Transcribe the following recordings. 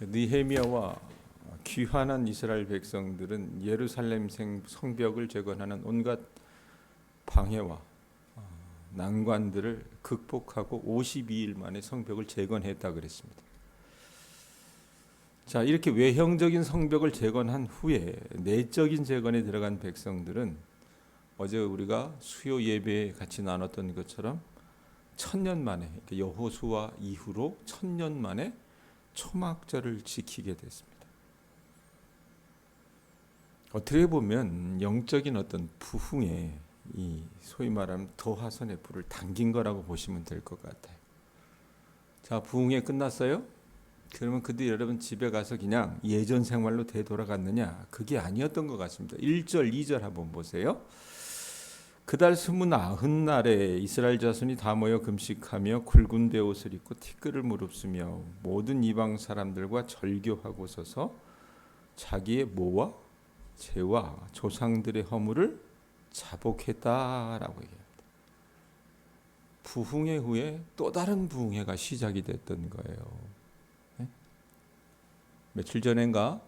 느헤미야와 귀환한 이스라엘 백성들은 예루살렘 성벽을 재건하는 온갖 방해와 난관들을 극복하고 52일 만에 성벽을 재건했다 그랬습니다. 자, 이렇게 외형적인 성벽을 재건한 후에 내적인 재건에 들어간 백성들은 어제 우리가 수요 예배에 같이 나눴던 것처럼 1000년 만에, 여호수아 이후로 1000년 만에 초막절을 지키게 됐습니다. 어떻게 보면 영적인 어떤 부흥에 이 소위 말하면 도화선의 불을 당긴 거라고 보시면 될 것 같아요. 자, 부흥회 끝났어요? 그러면 그때 여러분 집에 가서 그냥 예전 생활로 되돌아갔느냐? 그게 아니었던 것 같습니다. 1절, 2절 한번 보세요. 그달 29날에 이스라엘 자손이 다 모여 금식하며 굵은 배 옷을 입고 티끌을 무릅쓰며 모든 이방 사람들과 절교하고 서서 자기의 모와 죄와 조상들의 허물을 자복했다라고 얘기합니다. 부흥회 후에 또 다른 부흥회가 시작이 됐던 거예요. 네? 며칠 전인가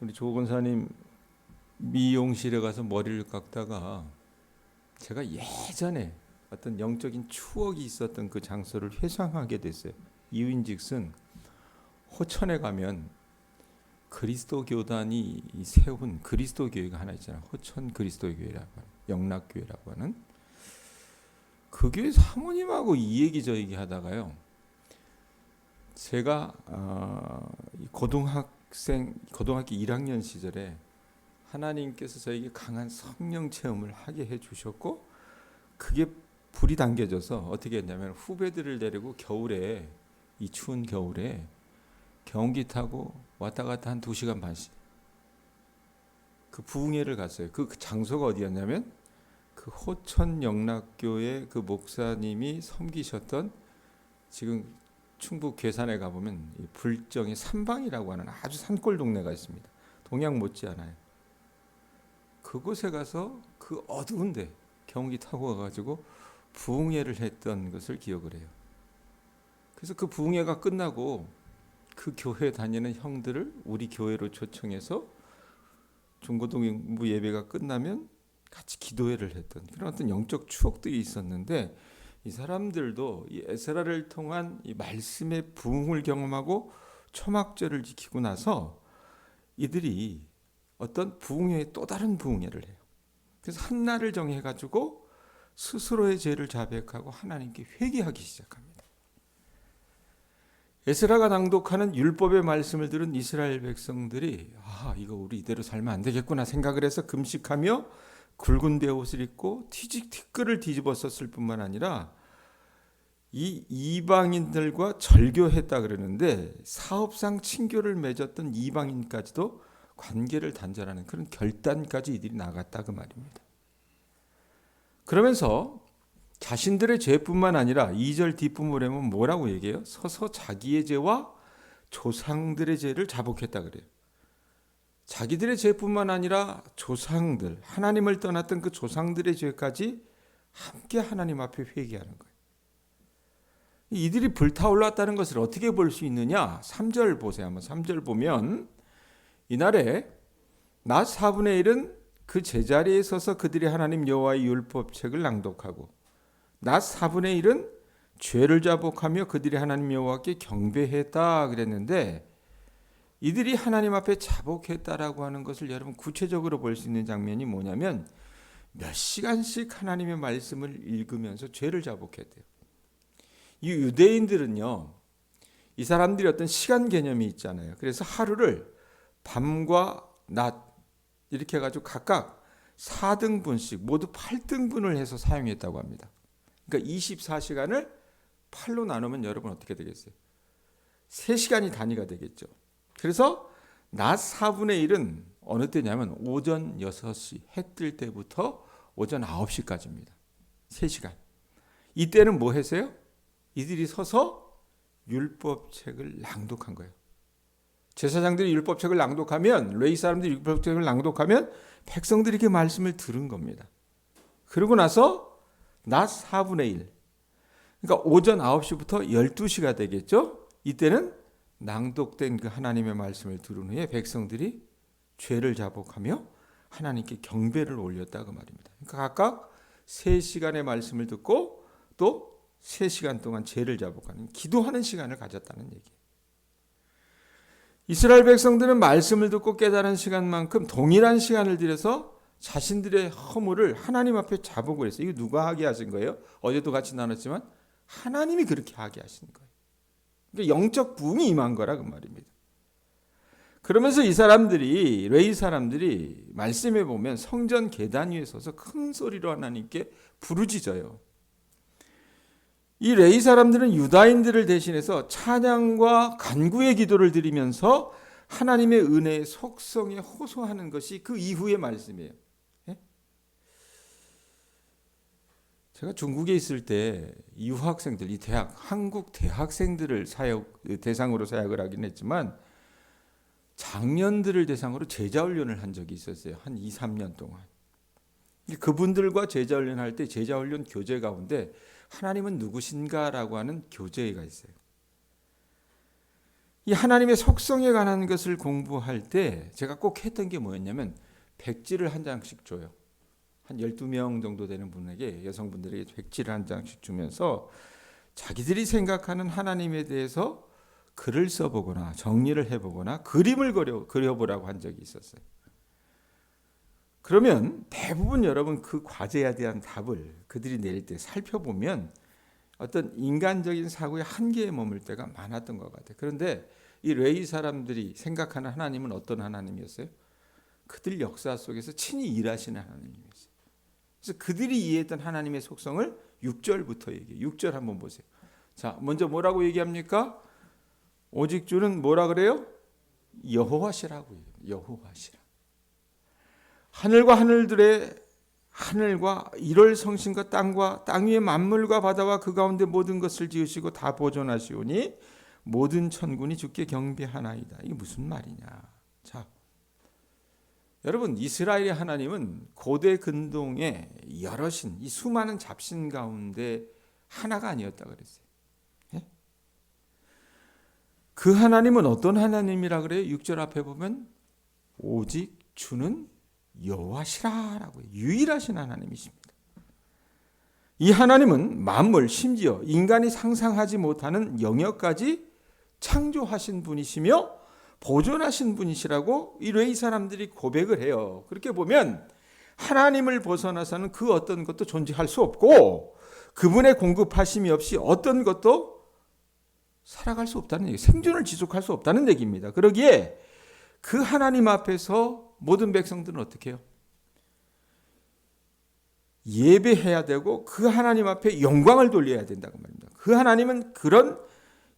우리 조 권사님 미용실에 가서 머리를 깎다가 제가 예전에 어떤 영적인 추억이 있었던 그 장소를 회상하게 됐어요. 이유인즉슨 호천에 가면 그리스도 교단이 세운 그리스도 교회가 하나 있잖아요. 호천 그리스도 교회라고 하는, 영락교회라고 하는 그 교회 사모님하고 이 얘기 저 얘기 하다가요. 제가 고등학교 1학년 시절에 하나님께서 저에게 강한 성령 체험을 하게 해주셨고 그게 불이 당겨져서 어떻게 했냐면 후배들을 데리고 겨울에, 이 추운 겨울에 경운기 타고 왔다 갔다 한 2시간 반씩 그 부흥회를 갔어요. 그 장소가 어디였냐면 그 호천 영락교회 그 목사님이 섬기셨던, 지금 충북 괴산에 가보면 불정의 삼방이라고 하는 아주 산골 동네가 있습니다. 동양 못지않아요. 그곳에 가서 그 어두운데 경운기 타고 가가지고 부흥회를 했던 것을 기억을 해요. 그래서 그 부흥회가 끝나고 그 교회 다니는 형들을 우리 교회로 초청해서 중고등부 예배가 끝나면 같이 기도회를 했던 그런 어떤 영적 추억들이 있었는데, 이 사람들도 이 에스라를 통한 이 말씀의 부흥을 경험하고 초막절을 지키고 나서 이들이 어떤 부흥회에 또 다른 부흥회를 해요. 그래서 한 날을 정해가지고 스스로의 죄를 자백하고 하나님께 회개하기 시작합니다. 에스라가 낭독하는 율법의 말씀을 들은 이스라엘 백성들이 이거 우리 이대로 살면 안 되겠구나 생각을 해서 금식하며 굵은 배 옷을 입고 티끌을 뒤집어 썼을 뿐만 아니라 이 이방인들과 절교했다 그러는데, 사업상 친교를 맺었던 이방인까지도 관계를 단절하는 그런 결단까지 이들이 나갔다 그 말입니다. 그러면서 자신들의 죄뿐만 아니라 2절 뒷부분에 보면 뭐라고 얘기해요? 서서 자기의 죄와 조상들의 죄를 자복했다 그래요. 자기들의 죄뿐만 아니라 조상들, 하나님을 떠났던 그 조상들의 죄까지 함께 하나님 앞에 회개하는 거예요. 이들이 불타올랐다는 것을 어떻게 볼 수 있느냐? 3절 보세요. 한번 3절 보면 이날에 낮 4분의 1은 그 제자리에 서서 그들이 하나님 여호와의 율법책을 낭독하고 낮 4분의 1은 죄를 자복하며 그들이 하나님 여호와께 경배했다 그랬는데, 이들이 하나님 앞에 자복했다라고 하는 것을 여러분 구체적으로 볼 수 있는 장면이 뭐냐면 몇 시간씩 하나님의 말씀을 읽으면서 죄를 자복했대요. 이 유대인들은요, 이 사람들이 어떤 시간 개념이 있잖아요. 그래서 하루를 밤과 낮 이렇게 해가지고 각각 4등분씩 모두 8등분을 해서 사용했다고 합니다. 그러니까 24시간을 8로 나누면 여러분 어떻게 되겠어요? 3시간이 단위가 되겠죠. 그래서 낮 4분의 1은 어느 때냐면 오전 6시 해 뜰 때부터 오전 9시까지입니다. 3시간. 이때는 뭐 했어요? 이들이 서서 율법책을 낭독한 거예요. 제사장들이 율법책을 낭독하면, 레위 사람들이 율법책을 낭독하면 백성들에게 말씀을 들은 겁니다. 그러고 나서 낮 4분의 1, 그러니까 오전 9시부터 12시가 되겠죠. 이때는 낭독된 그 하나님의 말씀을 들은 후에 백성들이 죄를 자복하며 하나님께 경배를 올렸다 그 말입니다. 그러니까 각각 3시간의 말씀을 듣고 또 3시간 동안 죄를 자복하는 기도하는 시간을 가졌다는 얘기예요. 이스라엘 백성들은 말씀을 듣고 깨달은 시간만큼 동일한 시간을 들여서 자신들의 허물을 하나님 앞에 자복을 했어요. 이거 누가 하게 하신 거예요? 어제도 같이 나눴지만 하나님이 그렇게 하게 하신 거예요. 그러니까 영적 부흥이 임한 거라 그 말입니다. 그러면서 이 사람들이, 레위 사람들이 말씀해 보면 성전 계단 위에 서서 큰 소리로 하나님께 부르짖어요. 이 레위 사람들은 유다인들을 대신해서 찬양과 간구의 기도를 드리면서 하나님의 은혜의 속성에 호소하는 것이 그 이후의 말씀이에요. 예? 제가 중국에 있을 때 유학생들, 이 대학, 한국 대학생들을 대상으로 사역을 하긴 했지만 장년들을 대상으로 제자훈련을 한 적이 있었어요. 한 2, 3년 동안. 그분들과 제자훈련 할 때 제자훈련 교재 가운데 하나님은 누구신가라고 하는 교재가 있어요. 이 하나님의 속성에 관한 것을 공부할 때 제가 꼭 했던 게 뭐였냐면 백지를 한 장씩 줘요. 한 12명 정도 되는 분에게, 여성분들에게 백지를 한 장씩 주면서 자기들이 생각하는 하나님에 대해서 글을 써보거나 정리를 해보거나 그림을 그려보라고 한 적이 있었어요. 그러면 대부분 여러분 그 과제에 대한 답을 그들이 내릴 때 살펴보면 어떤 인간적인 사고의 한계에 머물 때가 많았던 것 같아요. 그런데 이 레위 사람들이 생각하는 하나님은 어떤 하나님이었어요? 그들 역사 속에서 친히 일하시는 하나님이었어요. 그래서 그들이 이해했던 하나님의 속성을 6절부터 얘기해요. 6절 한번 보세요. 자, 먼저 뭐라고 얘기합니까? 오직 주는 뭐라 그래요? 여호와시라고 해요. 여호와시라. 하늘과 1월 성신과 땅과 땅 위의 만물과 바다와 그 가운데 모든 것을 지으시고 다 보존하시오니 모든 천군이 주께 경배하나이다. 이게 무슨 말이냐? 자, 여러분, 이스라엘의 하나님은 고대 근동의 여러 신, 이 수많은 잡신 가운데 하나가 아니었다 그랬어요. 예? 그 하나님은 어떤 하나님이라 그래요? 6절 앞에 보면 오직 주는 여호와시라라고 해요. 유일하신 하나님이십니다. 이 하나님은 만물, 심지어 인간이 상상하지 못하는 영역까지 창조하신 분이시며 보존하신 분이시라고 이 레위 사람들이 고백을 해요. 그렇게 보면 하나님을 벗어나서는 그 어떤 것도 존재할 수 없고 그분의 공급하심이 없이 어떤 것도 살아갈 수 없다는 얘기, 생존을 지속할 수 없다는 얘기입니다. 그러기에 그 하나님 앞에서 모든 백성들은 어떻게 해요? 예배해야 되고 그 하나님 앞에 영광을 돌려야 된다고 말입니다. 그 하나님은 그런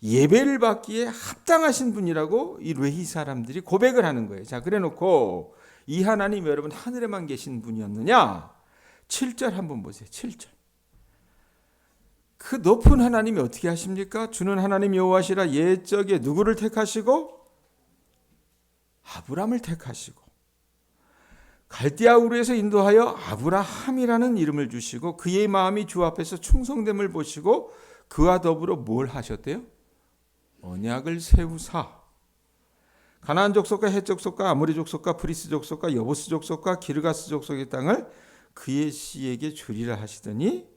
예배를 받기에 합당하신 분이라고 이 레위 사람들이 고백을 하는 거예요. 자, 그래놓고 이 하나님 여러분 하늘에만 계신 분이었느냐? 7절 한번 보세요. 7절. 그 높은 하나님이 어떻게 하십니까? 주는 하나님 여호와시라. 옛적에 누구를 택하시고? 아브람을 택하시고 갈대아 우르에서 인도하여 아브라함이라는 이름을 주시고 그의 마음이 주 앞에서 충성됨을 보시고 그와 더불어 뭘 하셨대요? 언약을 세우사 가나안 족속과 헷 족속과 아모리 족속과 브리스 족속과 여부스 족속과 기르가스 족속의 땅을 그의 씨에게 주리라 하시더니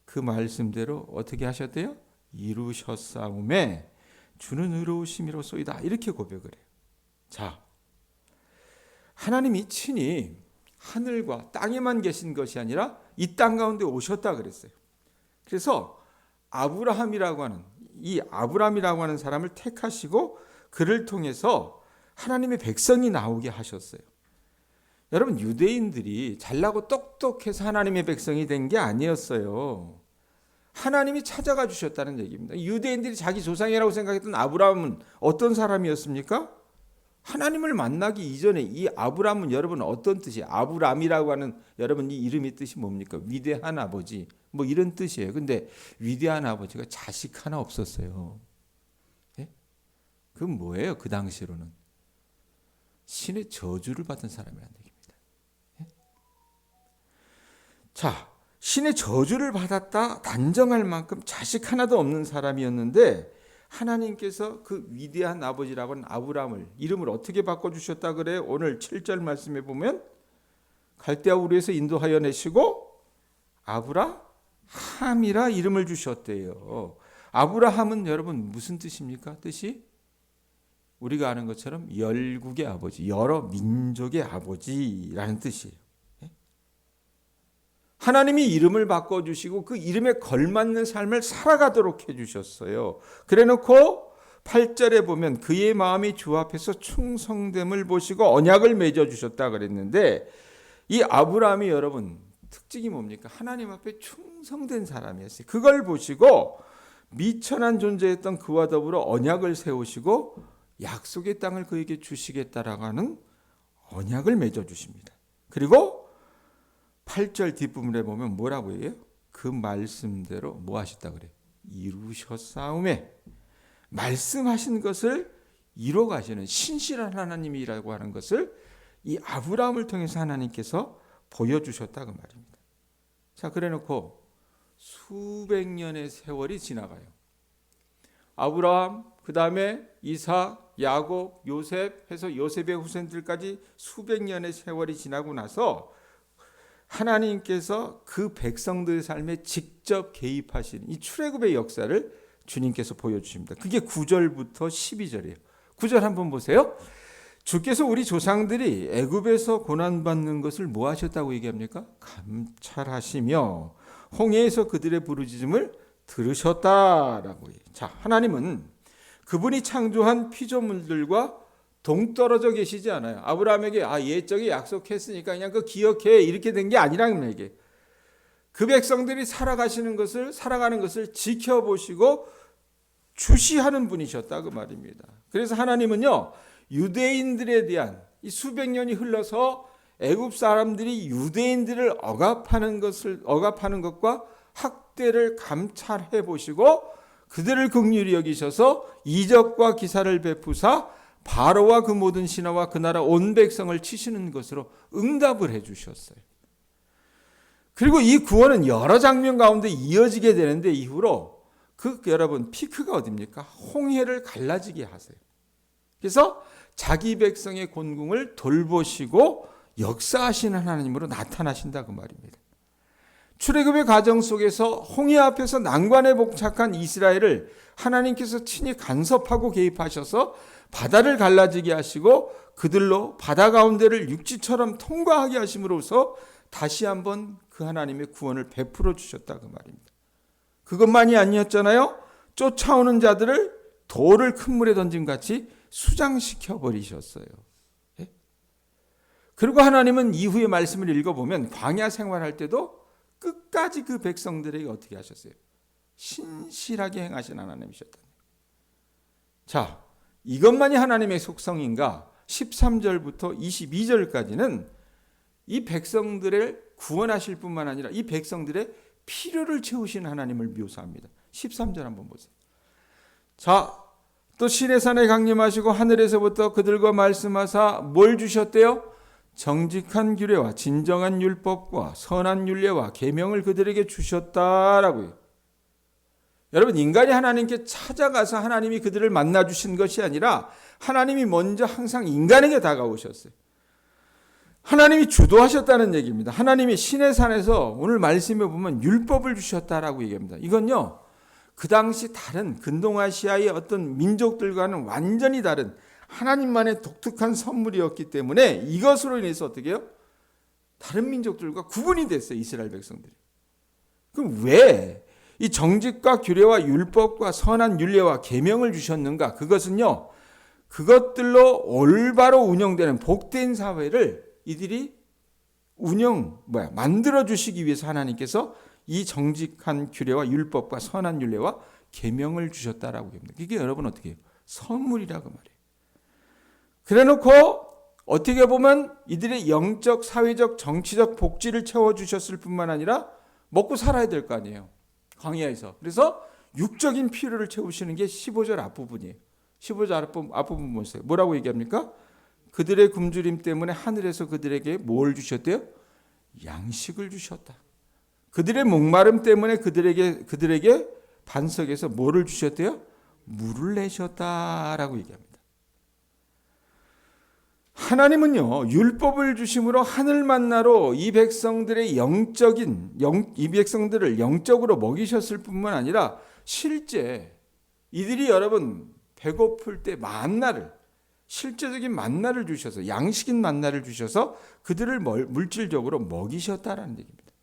그 말씀대로 어떻게 하셨대요? 이루셨사오매 주는 의로우심이로소이다. 이렇게 고백을 해요. 자, 하나님이 친히 하늘과 땅에만 계신 것이 아니라 이 땅 가운데 오셨다 그랬어요. 그래서 아브라함이라고 하는 사람을 택하시고 그를 통해서 하나님의 백성이 나오게 하셨어요. 여러분, 유대인들이 잘나고 똑똑해서 하나님의 백성이 된 게 아니었어요. 하나님이 찾아가 주셨다는 얘기입니다. 유대인들이 자기 조상이라고 생각했던 아브라함은 어떤 사람이었습니까? 하나님을 만나기 이전에 이 아브라함은 여러분 어떤 뜻이에요? 아브람이라고 하는 여러분 이 이름의 뜻이 뭡니까? 위대한 아버지 뭐 이런 뜻이에요. 근데 위대한 아버지가 자식 하나 없었어요. 예? 그건 뭐예요? 그 당시로는 신의 저주를 받은 사람이라는 얘기입니다. 예? 자, 신의 저주를 받았다 단정할 만큼 자식 하나도 없는 사람이었는데 하나님께서 그 위대한 아버지라고 하는 아브라함을 이름을 어떻게 바꿔주셨다 그래요? 오늘 7절 말씀에 보면 갈대아 우르에서 인도하여 내시고 아브라함이라 이름을 주셨대요. 아브라함은 여러분 무슨 뜻입니까? 뜻이 우리가 아는 것처럼 열국의 아버지, 여러 민족의 아버지라는 뜻이에요. 하나님이 이름을 바꿔주시고 그 이름에 걸맞는 삶을 살아가도록 해주셨어요. 그래놓고 8절에 보면 그의 마음이 주 앞에서 충성됨을 보시고 언약을 맺어주셨다 그랬는데 이 아브라함이 여러분 특징이 뭡니까? 하나님 앞에 충성된 사람이었어요. 그걸 보시고 미천한 존재였던 그와 더불어 언약을 세우시고 약속의 땅을 그에게 주시겠다라고 하는 언약을 맺어주십니다. 그리고 8절 뒷부분에 보면 뭐라고 해요? 그 말씀대로 뭐 하셨다 그래요? 이루셨사오매. 말씀하신 것을 이뤄 가시는 신실한 하나님이라고 하는 것을 이 아브라함을 통해서 하나님께서 보여주셨다 그 말입니다. 자, 그래놓고 수백 년의 세월이 지나가요. 아브라함, 그 다음에 이삭, 야곱, 요셉 해서 요셉의 후손들까지 수백 년의 세월이 지나고 나서 하나님께서 그 백성들의 삶에 직접 개입하시는 이 출애굽의 역사를 주님께서 보여주십니다. 그게 9절부터 12절이에요. 9절 한번 보세요. 주께서 우리 조상들이 애굽에서 고난받는 것을 뭐 하셨다고 얘기합니까? 감찰하시며 홍해에서 그들의 부르짖음을 들으셨다라고 해요. 자, 하나님은 그분이 창조한 피조물들과 동떨어져 계시지 않아요. 아브라함에게 옛적에 약속했으니까 그냥 그 기억해 이렇게 된 게 아니라는 얘기예요. 그 백성들이 살아가는 것을 지켜보시고 주시하는 분이셨다 그 말입니다. 그래서 하나님은요 유대인들에 대한 이 수백 년이 흘러서 애굽 사람들이 유대인들을 억압하는 것과 학대를 감찰해 보시고 그들을 긍휼히 여기셔서 이적과 기사를 베푸사 바로와 그 모든 신하와 그 나라 온 백성을 치시는 것으로 응답을 해 주셨어요. 그리고 이 구원은 여러 장면 가운데 이어지게 되는데 이후로 여러분 피크가 어디입니까? 홍해를 갈라지게 하세요. 그래서 자기 백성의 곤궁을 돌보시고 역사하시는 하나님으로 나타나신다 그 말입니다. 출애굽의 과정 속에서 홍해 앞에서 난관에 봉착한 이스라엘을 하나님께서 친히 간섭하고 개입하셔서 바다를 갈라지게 하시고 그들로 바다 가운데를 육지처럼 통과하게 하심으로써 다시 한번 그 하나님의 구원을 베풀어 주셨다 그 말입니다. 그것만이 아니었잖아요. 쫓아오는 자들을 돌을 큰 물에 던짐 같이 수장시켜 버리셨어요. 예? 그리고 하나님은 이후의 말씀을 읽어보면 광야 생활할 때도 끝까지 그 백성들에게 어떻게 하셨어요? 신실하게 행하신 하나님이셨다. 자, 이것만이 하나님의 속성인가? 13절부터 22절까지는 이 백성들을 구원하실 뿐만 아니라 이 백성들의 필요를 채우신 하나님을 묘사합니다. 13절 한번 보세요. 자, 또 시내산에 강림하시고 하늘에서부터 그들과 말씀하사 뭘 주셨대요? 정직한 규례와 진정한 율법과 선한 율례와 계명을 그들에게 주셨다라고요. 여러분, 인간이 하나님께 찾아가서 하나님이 그들을 만나 주신 것이 아니라 하나님이 먼저 항상 인간에게 다가오셨어요. 하나님이 주도하셨다는 얘기입니다. 하나님이 시내산에서 오늘 말씀에 보면 율법을 주셨다라고 얘기합니다. 이건요, 그 당시 다른 근동아시아의 어떤 민족들과는 완전히 다른 하나님만의 독특한 선물이었기 때문에 이것으로 인해서 어떻게 해요? 다른 민족들과 구분이 됐어요. 이스라엘 백성들이. 그럼 왜 이 정직과 규례와 율법과 선한 율례와 계명을 주셨는가? 그것은요, 그것들로 올바로 운영되는 복된 사회를 이들이 만들어 주시기 위해서 하나님께서 이 정직한 규례와 율법과 선한 율례와 계명을 주셨다라고 합니다. 이게 여러분 어떻게 해요? 선물이라고 말해요. 그래놓고 어떻게 보면 이들의 영적, 사회적, 정치적 복지를 채워주셨을 뿐만 아니라 먹고 살아야 될 거 아니에요. 광야에서. 그래서 육적인 필요를 채우시는 게 15절 앞부분이에요. 15절 앞부분 보세요. 뭐라고 얘기합니까? 그들의 굶주림 때문에 하늘에서 그들에게 뭘 주셨대요? 양식을 주셨다. 그들의 목마름 때문에 그들에게 반석에서 뭐를 주셨대요? 물을 내셨다라고 얘기합니다. 하나님은요, 율법을 주심으로 하늘 만나로 이 백성들을 영적으로 먹이셨을 뿐만 아니라 실제 이들이 여러분 배고플 때 실제적인 만나를 주셔서, 양식인 만나를 주셔서 그들을 물질적으로 먹이셨다라는 얘기입니다.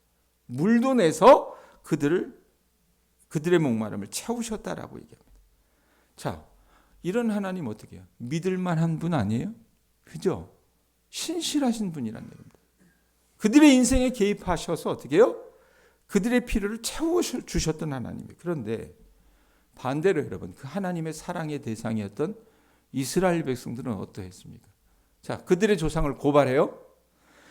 물도 내서 그들의 목마름을 채우셨다라고 얘기합니다. 자, 이런 하나님 어떻게 해요? 믿을 만한 분 아니에요? 그죠? 신실하신 분이란 얘기입니다. 그들의 인생에 개입하셔서 어떻게 해요? 그들의 필요를 채워주셨던 하나님이에요. 그런데 반대로 여러분, 그 하나님의 사랑의 대상이었던 이스라엘 백성들은 어떠했습니까? 자, 그들의 조상을 고발해요.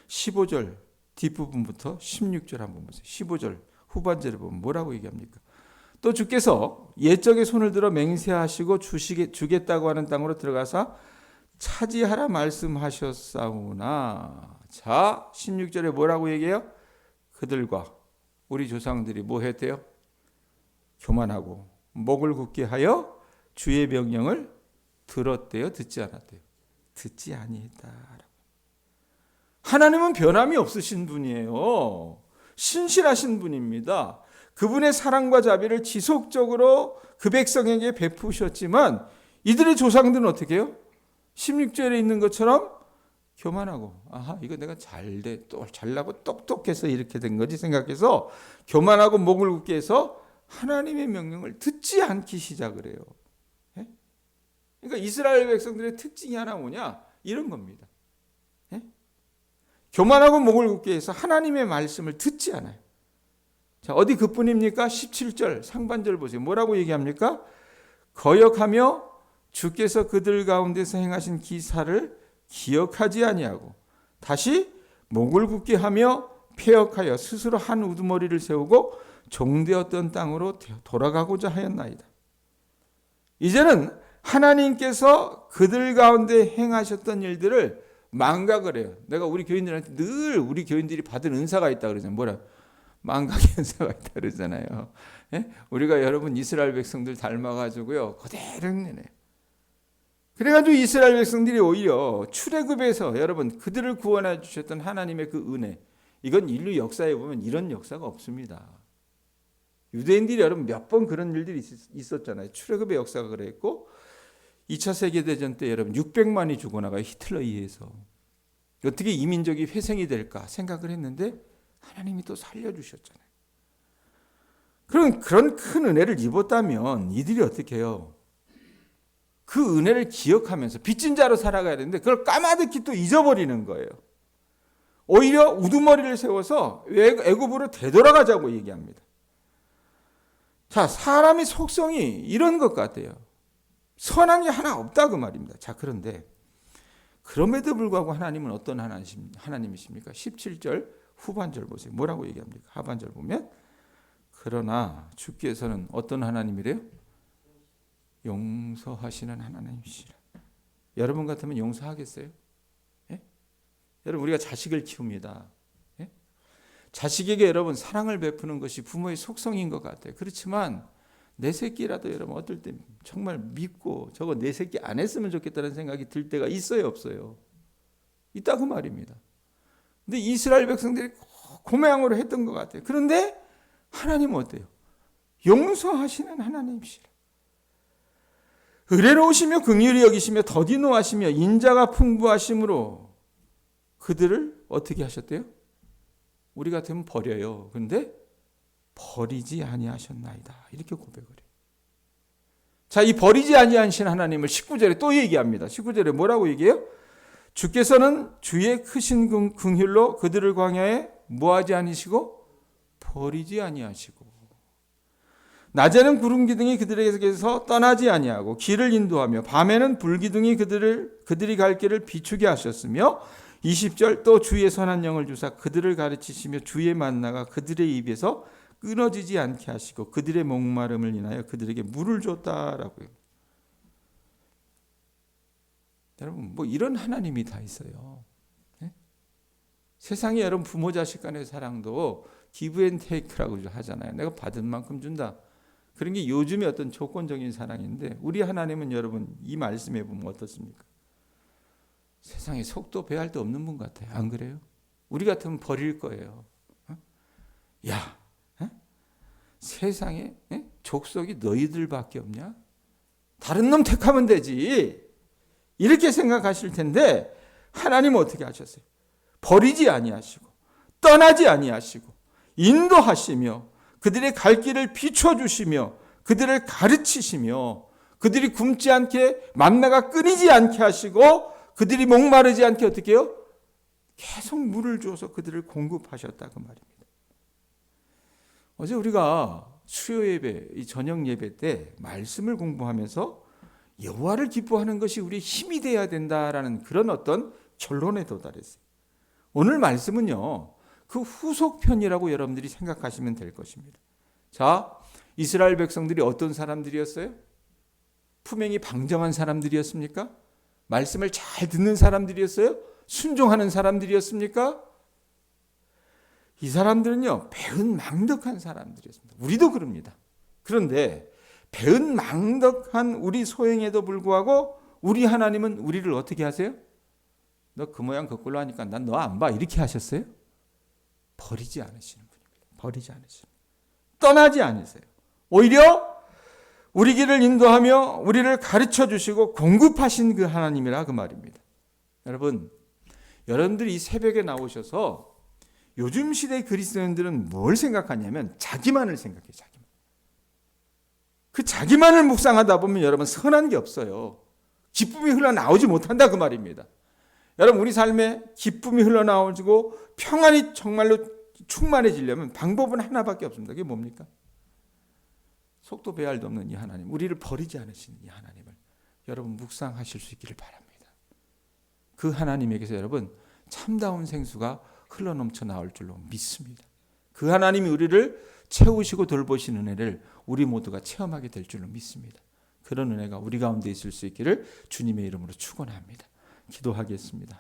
15절 뒷부분부터 16절 한번 보세요. 15절 후반절에 보면 뭐라고 얘기합니까? 또 주께서 옛적에 손을 들어 맹세하시고 주겠다고 하는 땅으로 들어가사 차지하라 말씀하셨사오나. 자, 16절에 뭐라고 얘기해요? 그들과 우리 조상들이 뭐 했대요? 교만하고 목을 굳게 하여 주의 명령을 들었대요? 듣지 않았대요? 듣지 아니했다. 하나님은 변함이 없으신 분이에요. 신실하신 분입니다. 그분의 사랑과 자비를 지속적으로 그 백성에게 베푸셨지만 이들의 조상들은 어떻게 해요? 16절에 있는 것처럼 교만하고, 이거 내가 잘나고 똑똑해서 이렇게 된 거지 생각해서 교만하고 목을 굳게 해서 하나님의 명령을 듣지 않기 시작을 해요. 그러니까 이스라엘 백성들의 특징이 하나 뭐냐? 이런 겁니다. 교만하고 목을 굳게 해서 하나님의 말씀을 듣지 않아요. 자, 어디 그뿐입니까? 17절 상반절 보세요. 뭐라고 얘기합니까? 거역하며 주께서 그들 가운데서 행하신 기사를 기억하지 아니하고 다시 목을 굳게 하며 폐역하여 스스로 한 우두머리를 세우고 종되었던 땅으로 돌아가고자 하였나이다. 이제는 하나님께서 그들 가운데 행하셨던 일들을 망각을 해요. 내가 우리 교인들한테 늘 우리 교인들이 받은 은사가 있다 그러잖아요. 뭐라? 망각의 은사가 있다 그러잖아요. 예? 우리가 여러분 이스라엘 백성들 닮아가지고요 그대로 행내네. 그래가지고 이스라엘 백성들이 오히려 출애굽에서 여러분 그들을 구원해 주셨던 하나님의 그 은혜, 이건 인류 역사에 보면 이런 역사가 없습니다. 유대인들이 여러분 몇 번 그런 일들이 있었잖아요. 출애굽의 역사가 그랬고 2차 세계대전 때 여러분 600만이 죽어나가요. 히틀러에 의해서. 어떻게 이민족이 회생이 될까 생각을 했는데 하나님이 또 살려주셨잖아요. 그런 큰 은혜를 입었다면 이들이 어떻게 해요? 그 은혜를 기억하면서 빚진 자로 살아가야 되는데 그걸 까마득히 또 잊어버리는 거예요. 오히려 우두머리를 세워서 애굽으로 되돌아가자고 얘기합니다. 자, 사람의 속성이 이런 것 같아요. 선한 게 하나 없다 그 말입니다. 자, 그런데 그럼에도 불구하고 하나님은 어떤 하나님이십니까? 17절 후반절 보세요. 뭐라고 얘기합니까? 하반절 보면 그러나 주께서는 어떤 하나님이래요? 용서하시는 하나님이시라. 여러분 같으면 용서하겠어요? 예? 여러분 우리가 자식을 키웁니다. 예? 자식에게 여러분 사랑을 베푸는 것이 부모의 속성인 것 같아요. 그렇지만 내 새끼라도 여러분 어떨 때 정말 믿고 저거 내 새끼 안 했으면 좋겠다는 생각이 들 때가 있어요, 없어요? 있다 그 말입니다. 근데 이스라엘 백성들이 고매양으로 했던 것 같아요. 그런데 하나님은 어때요? 용서하시는 하나님이시라. 의뢰로우시며 긍휼히 여기시며 더디 노하시며 인자가 풍부하심으로 그들을 어떻게 하셨대요? 우리 같으면 버려요. 그런데 버리지 아니하셨나이다. 이렇게 고백을 해요. 자, 이 버리지 아니하신 하나님을 19절에 또 얘기합니다. 19절에 뭐라고 얘기해요? 주께서는 주의 크신 긍휼로 그들을 광야에 뭐하지 아니시고 버리지 아니하시고 낮에는 구름 기둥이 그들에게서 떠나지 아니하고 길을 인도하며 밤에는 불 기둥이 그들이 갈 길을 비추게 하셨으며 20절 또 주의 선한 영을 주사 그들을 가르치시며 주의 만나가 그들의 입에서 끊어지지 않게 하시고 그들의 목마름을 인하여 그들에게 물을 줬다라고요. 여러분 뭐 이런 하나님이 다 있어요. 네? 세상에 여러분 부모 자식 간의 사랑도 기브 앤 테이크라고 하잖아요. 내가 받은 만큼 준다. 그런 게 요즘의 어떤 조건적인 사랑인데 우리 하나님은 여러분 이 말씀해 보면 어떻습니까? 세상에 속도 배할 데 없는 분 같아요. 안 그래요? 우리 같으면 버릴 거예요. 야, 세상에 족속이 너희들밖에 없냐? 다른 놈 택하면 되지. 이렇게 생각하실 텐데 하나님은 어떻게 하셨어요? 버리지 아니하시고 떠나지 아니하시고 인도하시며 그들의 갈 길을 비춰주시며 그들을 가르치시며 그들이 굶지 않게 만나가 끊이지 않게 하시고 그들이 목마르지 않게 어떻게 해요? 계속 물을 주어서 그들을 공급하셨다 그 말입니다. 어제 우리가 수요 예배, 이 저녁 예배 때 말씀을 공부하면서 여호와를 기뻐하는 것이 우리의 힘이 되어야 된다라는 그런 어떤 결론에 도달했어요. 오늘 말씀은요, 그 후속편이라고 여러분들이 생각하시면 될 것입니다. 자, 이스라엘 백성들이 어떤 사람들이었어요? 품행이 방정한 사람들이었습니까? 말씀을 잘 듣는 사람들이었어요? 순종하는 사람들이었습니까? 이 사람들은요, 배은망덕한 사람들이었습니다. 우리도 그럽니다. 그런데 배은망덕한 우리 소행에도 불구하고 우리 하나님은 우리를 어떻게 하세요? 너 그 모양 그 꼴로 하니까 난 너 안 봐. 이렇게 하셨어요? 버리지 않으시는 분입니다. 버리지 않으시는 분. 떠나지 않으세요. 오히려 우리 길을 인도하며 우리를 가르쳐 주시고 공급하신 그 하나님이라 그 말입니다. 여러분들이 이 새벽에 나오셔서 요즘 시대 그리스도인들은 뭘 생각하냐면 자기만을 생각해요. 자기만. 그 자기만을 묵상하다 보면 여러분 선한 게 없어요. 기쁨이 흘러나오지 못한다 그 말입니다. 여러분 우리 삶에 기쁨이 흘러나오고 평안이 정말로 충만해지려면 방법은 하나밖에 없습니다. 그게 뭡니까? 속도 배할도 없는 이 하나님, 우리를 버리지 않으시는 이 하나님을 여러분 묵상하실 수 있기를 바랍니다. 그 하나님에게서 여러분 참다운 생수가 흘러넘쳐 나올 줄로 믿습니다. 그 하나님이 우리를 채우시고 돌보시는 은혜를 우리 모두가 체험하게 될 줄로 믿습니다. 그런 은혜가 우리 가운데 있을 수 있기를 주님의 이름으로 축원합니다. 기도하겠습니다.